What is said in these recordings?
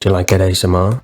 Do you like it ASMR?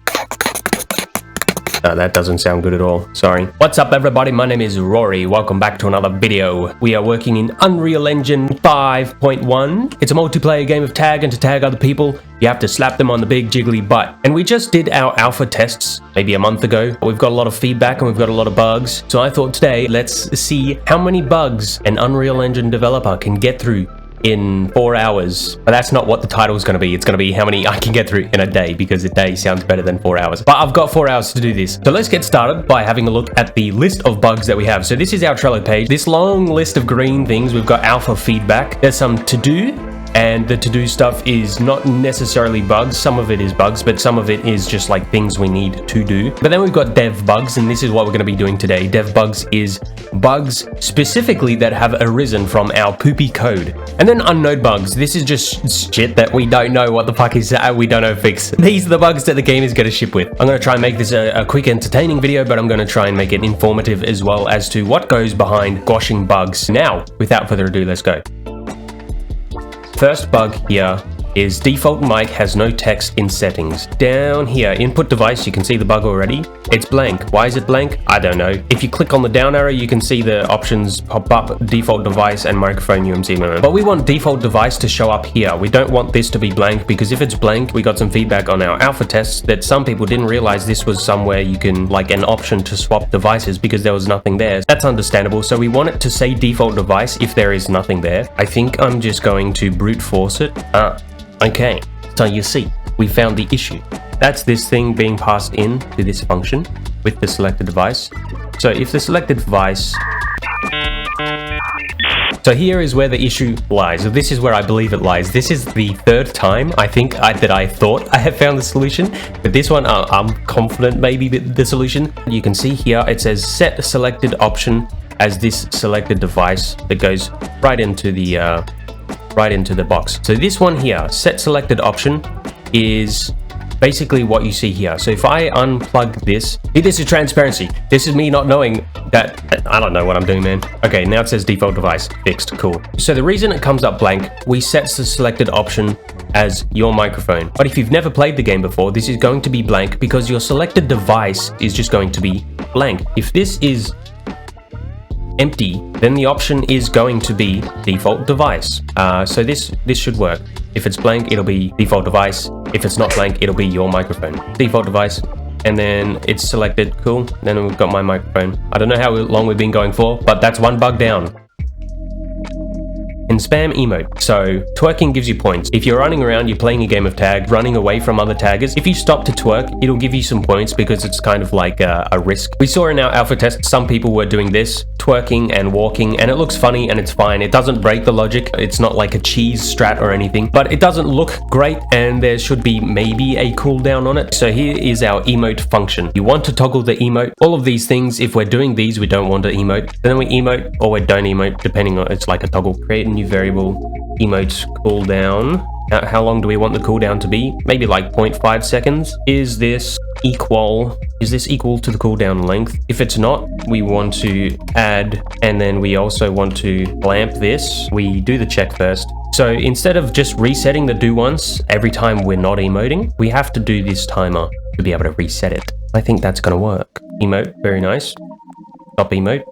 That doesn't sound good at all. Sorry. What's up, everybody? My name is Rory. Welcome back to another video. We are working in Unreal Engine 5.1. It's a multiplayer game of tag, and to tag other people, you have to slap them on the big jiggly butt. And we just did our alpha tests maybe a month ago. We've got a lot of feedback and we've got a lot of bugs. So I thought today, let's see how many bugs an Unreal Engine developer can get through in 4 hours. But that's not what the title is going to be. It's going to be how many I can get through in a day, because a day sounds better than 4 hours. But I've got 4 hours to do this. So let's get started by having a look at the list of bugs that we have. So this is our Trello page. This long list of green things, we've got alpha feedback. There's some to-do, and the to-do stuff is not necessarily bugs. Some of it is bugs, but some of it is just like things we need to do. But then we've got dev bugs, and this is what we're going to be doing today. Dev bugs is bugs specifically that have arisen from our poopy code. And then unknown bugs. This is just shit that we don't know what the fuck is, we don't know fix. These are the bugs that the game is going to ship with. I'm going to try and make this a quick, entertaining video, but I'm going to try and make it informative as well as to what goes behind squashing bugs. Now, without further ado, let's go. First bug here is default mic has no text in settings. Down here, input device, you can see the bug already. It's blank. Why is it blank? I don't know. If you click on the down arrow, you can see the options pop up, default device and microphone UMC mode. But we want default device to show up here. We don't want this to be blank, because if it's blank, we got some feedback on our alpha tests that some people didn't realize this was somewhere you can, like, an option to swap devices, because there was nothing there. That's understandable. So we want it to say default device if there is nothing there. I think I'm just going to brute force it. Okay, so you see, we found the issue. That's this thing being passed in to this function with the selected device. So if the selected device... So here is where the issue lies. This is where I believe it lies. This is the third time I think that I thought I have found the solution. But this one, I'm confident maybe the solution. You can see here, it says set selected option as this selected device that goes right into the box. So this one here, set selected option, is basically what you see here. So if I unplug this, this is transparency. This is me not knowing that, I don't know what I'm doing, man. Okay, now it says default device, fixed, cool. So the reason it comes up blank, we set the selected option as your microphone. But if you've never played the game before, this is going to be blank because your selected device is just going to be blank. If this is empty, then the option is going to be default device. So this should work. If it's blank, it'll be default device. If it's not blank, it'll be your microphone. Default device, and then it's selected, cool. Then we've got my microphone. I don't know how long we've been going for, but that's one bug down. In spam emote. So twerking gives you points. If you're running around, you're playing a game of tag, running away from other taggers, if you stop to twerk, it'll give you some points because it's kind of like a risk. We saw in our alpha test, some people were doing this, twerking and walking, and it looks funny and it's fine. It doesn't break the logic. It's not like a cheese strat or anything, but it doesn't look great, and there should be maybe a cooldown on it. So here is our emote function. You want to toggle the emote. All of these things, if we're doing these, we don't want to emote. Then we emote or we don't emote, depending on, it's like a toggle. Create a new variable, emote cooldown. How long do we want the cooldown to be? Maybe like 0.5 seconds. Is this equal to the cooldown length? If it's not, we want to add, and then we also want to clamp this. We do the check first. So instead of just resetting the do once every time we're not emoting, we have to do this timer to be able to reset it. I think that's gonna work. Emote, very nice. Stop emote.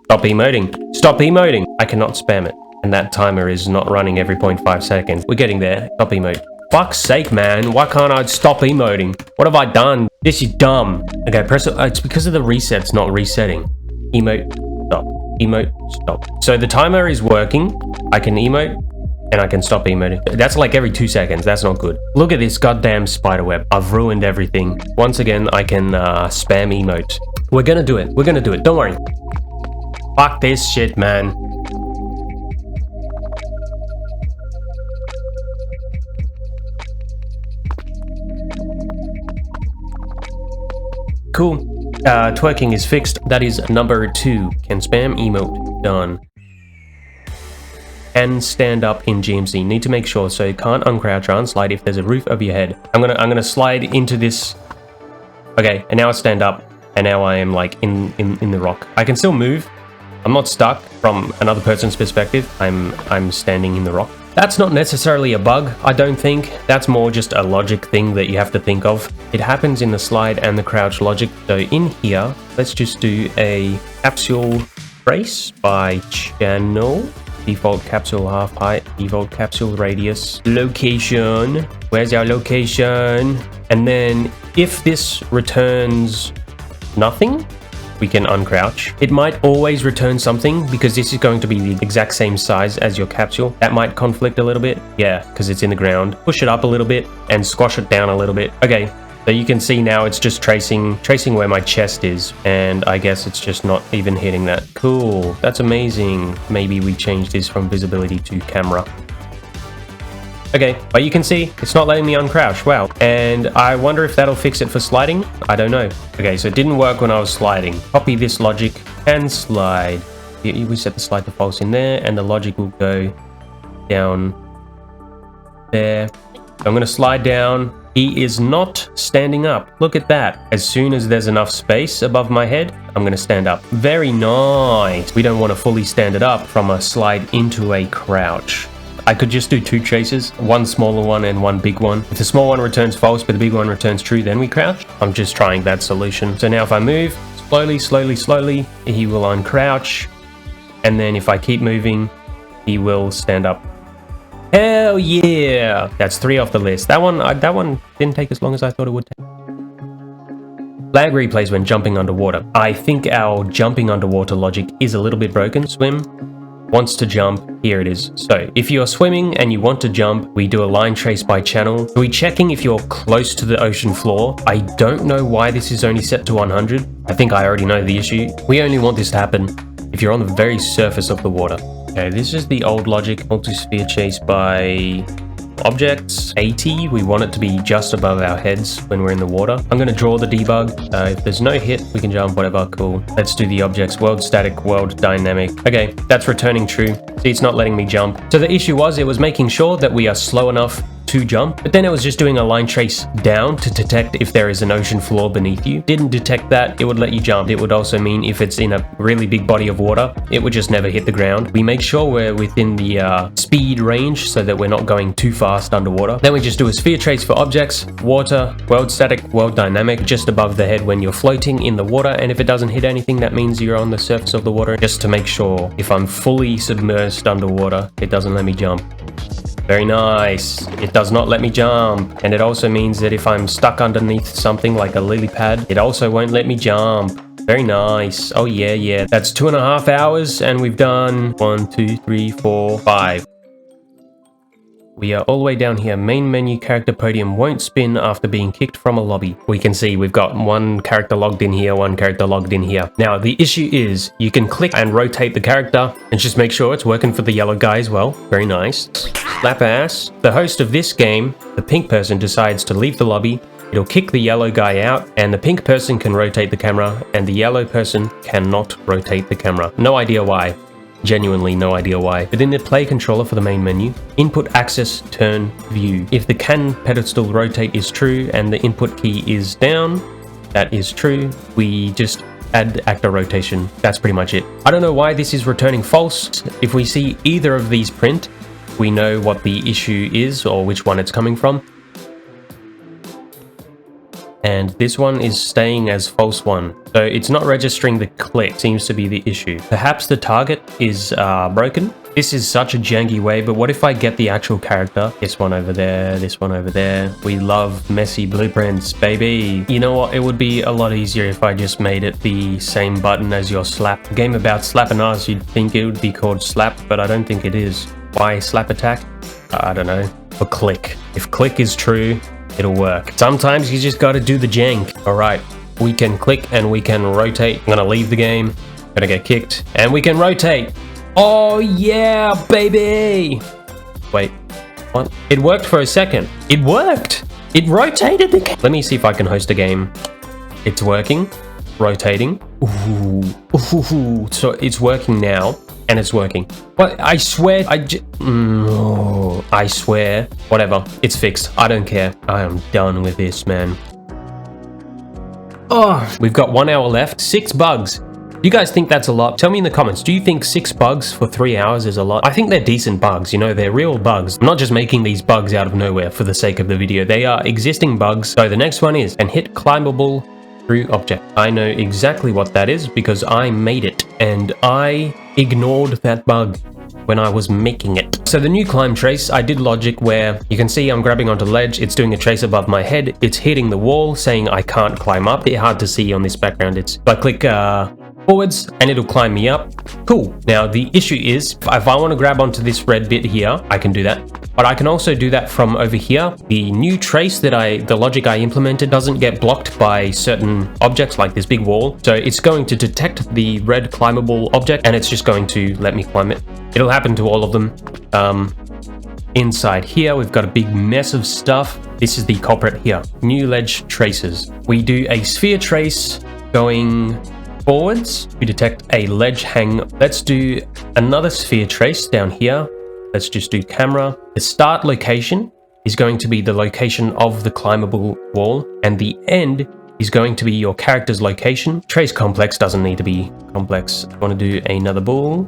Stop emoting. Stop emoting. I cannot spam it. And that timer is not running every 0.5 seconds. We're getting there. Stop emote. Fuck's sake, man. Why can't I stop emoting? What have I done? This is dumb. Okay, press it. It's because of the resets not resetting. Emote, stop. Emote, stop. So the timer is working. I can emote and I can stop emoting. That's like every 2 seconds. That's not good. Look at this goddamn spider web. I've ruined everything. Once again, I can spam emote. We're gonna do it. We're gonna do it. Don't worry. Fuck this shit, man. Cool. Twerking is fixed. That is number 2. Can spam emote. Done. And stand up in GMC. Need to make sure, so you can't uncrouch or unslide if there's a roof over your head. I'm gonna slide into this. Okay, and now I stand up, and now I am like in the rock. I can still move. I'm not stuck from another person's perspective. I'm standing in the rock. That's not necessarily a bug, I don't think. That's more just a logic thing that you have to think of. It happens in the slide and the crouch logic. So in here, let's just do a capsule trace by channel. Default capsule half height, default capsule radius, location. Where's our location? And then if this returns nothing, we can uncrouch. It might always return something because this is going to be the exact same size as your capsule. That might conflict a little bit. Yeah, because it's in the ground. Push it up a little bit and squash it down a little bit. Okay, so you can see now it's just tracing where my chest is. And I guess it's just not even hitting that. Cool, that's amazing. Maybe we change this from visibility to camera. Okay, but you can see it's not letting me uncrouch. Wow. And I wonder if that'll fix it for sliding. I don't know. Okay, so it didn't work when I was sliding. Copy this logic and slide. We set the slide to false in there, and the logic will go down there. So I'm going to slide down. He is not standing up. Look at that. As soon as there's enough space above my head, I'm going to stand up. Very nice. We don't want to fully stand it up from a slide into a crouch. I could just do two traces, one smaller one and one big one. If the small one returns false but the big one returns true, then we crouch. I'm just trying that solution. So now if I move slowly, slowly, slowly, he will uncrouch. And then if I keep moving, he will stand up. Hell yeah! That's 3 off the list. That one didn't take as long as I thought it would take. Flag replays when jumping underwater. I think our jumping underwater logic is a little bit broken. Swim. Wants to jump, here it is. So if you're swimming and you want to jump, we do a line trace by channel. We're checking if you're close to the ocean floor. I don't know why this is only set to 100. I think I already know the issue. We only want this to happen if you're on the very surface of the water. Okay, this is the old logic. Multi-sphere chase by objects. 80, we want it to be just above our heads when we're in the water. I'm going to draw the debug. If there's no hit, we can jump, whatever, cool. Let's do the objects, world static, world dynamic. Okay, that's returning true. See, it's not letting me jump. So the issue was it was making sure that we are slow enough to jump, but then it was just doing a line trace down to detect if there is an ocean floor beneath you. Didn't detect that, it would let you jump. It would also mean if it's in a really big body of water, it would just never hit the ground. We make sure we're within the speed range so that we're not going too fast underwater. Then we just do a sphere trace for objects, water, world static, world dynamic, just above the head when you're floating in the water, and if it doesn't hit anything, that means you're on the surface of the water, just to make sure if I'm fully submerged underwater, it doesn't let me jump. Very nice. It does not let me jump. And it also means that if I'm stuck underneath something like a lily pad, it also won't let me jump. Very nice. Oh yeah, yeah. That's 2.5 hours and we've done 1, 2, 3, 4, 5. We are all the way down here. Main menu character podium won't spin after being kicked from a lobby. We can see we've got one character logged in here, one character logged in here. Now, the issue is you can click and rotate the character and just make sure it's working for the yellow guy as well. Very nice. Slap ass. The host of this game, the pink person, decides to leave the lobby. It'll kick the yellow guy out and the pink person can rotate the camera and the yellow person cannot rotate the camera. No idea why. Genuinely no idea why. Within the play controller for the main menu, input access turn view. If the can pedestal rotate is true and the input key is down, that is true. We just add actor rotation. That's pretty much it. I don't know why this is returning false. If we see either of these print, we know what the issue is or which one it's coming from. And this one is staying as false 1. So it's not registering the click, seems to be the issue. Perhaps the target is broken. This is such a janky way, but what if I get the actual character? This one over there, this one over there. We love messy blueprints, baby. You know what? It would be a lot easier if I just made it the same button as your slap. A game about slap and ass, you'd think it would be called slap, but I don't think it is. Why slap attack? I don't know. Or click. If click is true, it'll work. Sometimes you just gotta do the jank. Alright, we can click and we can rotate. I'm gonna leave the game, gonna get kicked, and we can rotate. Oh yeah, baby! Wait, what? It worked for a second. It worked! It rotated the game. Let me see if I can host a game. It's working, rotating. Ooh, ooh, so it's working now. And it's working. But I swear, I swear. Whatever, it's fixed. I don't care. I am done with this, man. Oh, we've got 1 hour left. 6 bugs. You guys think that's a lot? Tell me in the comments. Do you think 6 bugs for 3 hours is a lot? I think they're decent bugs, you know, they're real bugs. I'm not just making these bugs out of nowhere for the sake of the video. They are existing bugs. So the next one is, and hit climbable through object. I know exactly what that is because I made it and I ignored that bug when I was making it. So the new climb trace, I did logic where you can see I'm grabbing onto ledge, it's doing a trace above my head, it's hitting the wall saying I can't climb up. It's hard to see on this background. If I click forwards and it'll climb me up. Cool. Now the issue is if I want to grab onto this red bit here, I can do that. But I can also do that from over here. The new trace that the logic I implemented doesn't get blocked by certain objects like this big wall. So it's going to detect the red climbable object and it's just going to let me climb it. It'll happen to all of them. Inside here, we've got a big mess of stuff. This is the culprit here. New ledge traces. We do a sphere trace going forwards. We detect a ledge hang. Let's do another sphere trace down here. Let's just do camera. The start location is going to be the location of the climbable wall, and the end is going to be your character's location. Trace complex doesn't need to be complex. I want to do another bool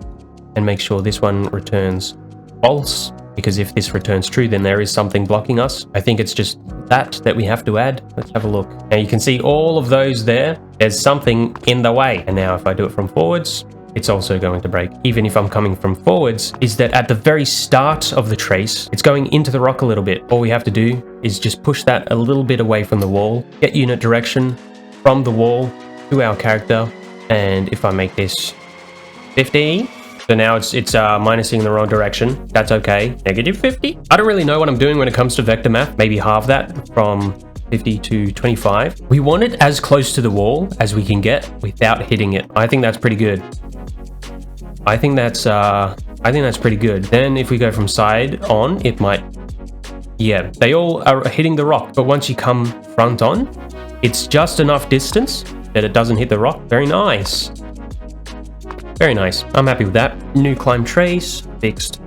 and make sure this one returns false, because if this returns true, then there is something blocking us. I think it's just that we have to add. Let's have a look. Now you can see all of those there. There's something in the way. And now if I do it from forwards, it's also going to break. Even if I'm coming from forwards, is that at the very start of the trace, it's going into the rock a little bit. All we have to do is just push that a little bit away from the wall, get unit direction from the wall to our character. And if I make this 50, so now it's minusing in the wrong direction. That's okay. Negative 50. I don't really know what I'm doing when it comes to vector math. Maybe halve that from 50 to 25. We want it as close to the wall as we can get without hitting it. I think that's pretty good. I think that's pretty good. Then if we go from side on, it might, yeah, they all are hitting the rock. But once you come front on, it's just enough distance that it doesn't hit the rock. Very nice. Very nice. I'm happy with that. New climb trace, fixed.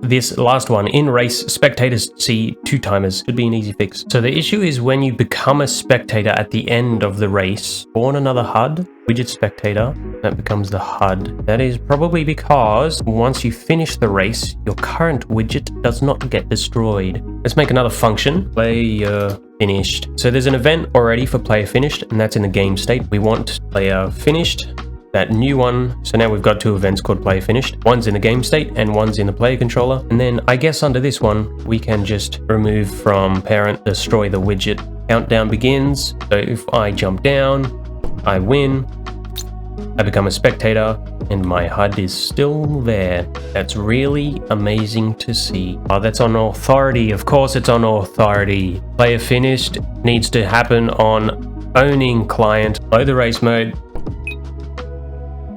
This last one, in race, spectators see 2 timers. Could be an easy fix. So the issue is when you become a spectator at the end of the race, spawn another HUD, widget spectator, that becomes the HUD. That is probably because once you finish the race, your current widget does not get destroyed. Let's make another function, player finished. So there's an event already for player finished, and that's in the game state. We want player finished. That new one, so now we've got 2 events called player finished. One's in the game state and one's in the player controller. And then I guess under this one, we can just remove from parent, destroy the widget. Countdown begins. So if I jump down, I win. I become a spectator and my HUD is still there. That's really amazing to see. Oh, that's on authority. Of course it's on authority. Player finished needs to happen on owning client. Load the race mode.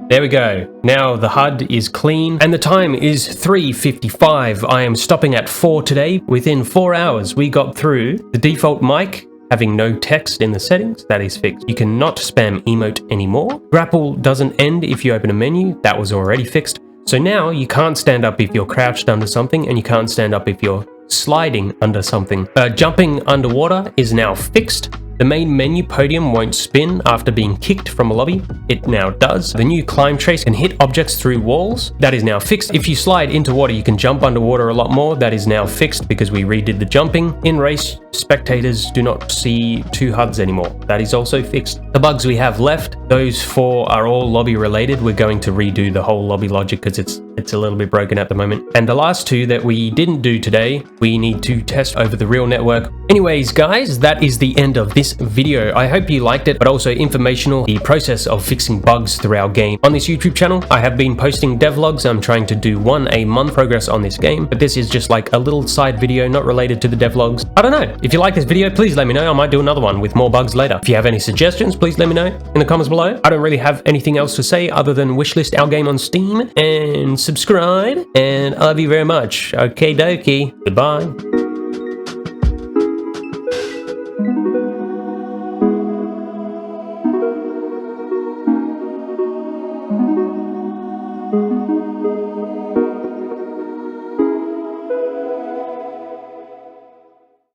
There we go. Now the HUD is clean and the time is 3:55. I am stopping at 4 today. Within 4 hours, we got through the default mic having no text in the settings. That is fixed. You cannot spam emote anymore. Grapple doesn't end if you open a menu. That was already fixed. So now you can't stand up if you're crouched under something and you can't stand up if you're sliding under something. Jumping underwater is now fixed. The main menu podium won't spin after being kicked from a lobby. It now does. The new climb trace can hit objects through walls. That is now fixed. If you slide into water, you can jump underwater a lot more. That is now fixed because we redid the jumping. In race, spectators do not see 2 HUDs anymore. That is also fixed. The bugs we have left, those 4 are all lobby related. We're going to redo the whole lobby logic because it's a little bit broken at the moment. And the last 2 that we didn't do today, we need to test over the real network. Anyways, guys, that is the end of this video. I hope you liked it, but also informational, the process of fixing bugs through our game. On this YouTube channel, I have been posting devlogs. I'm trying to do 1 a month progress on this game, but this is just like a little side video not related to the devlogs. I don't know. If you like this video, please let me know. I might do another one with more bugs later. If you have any suggestions, please let me know in the comments below. I don't really have anything else to say other than wishlist our game on Steam and subscribe, and I love you very much. Okay dokie. Goodbye.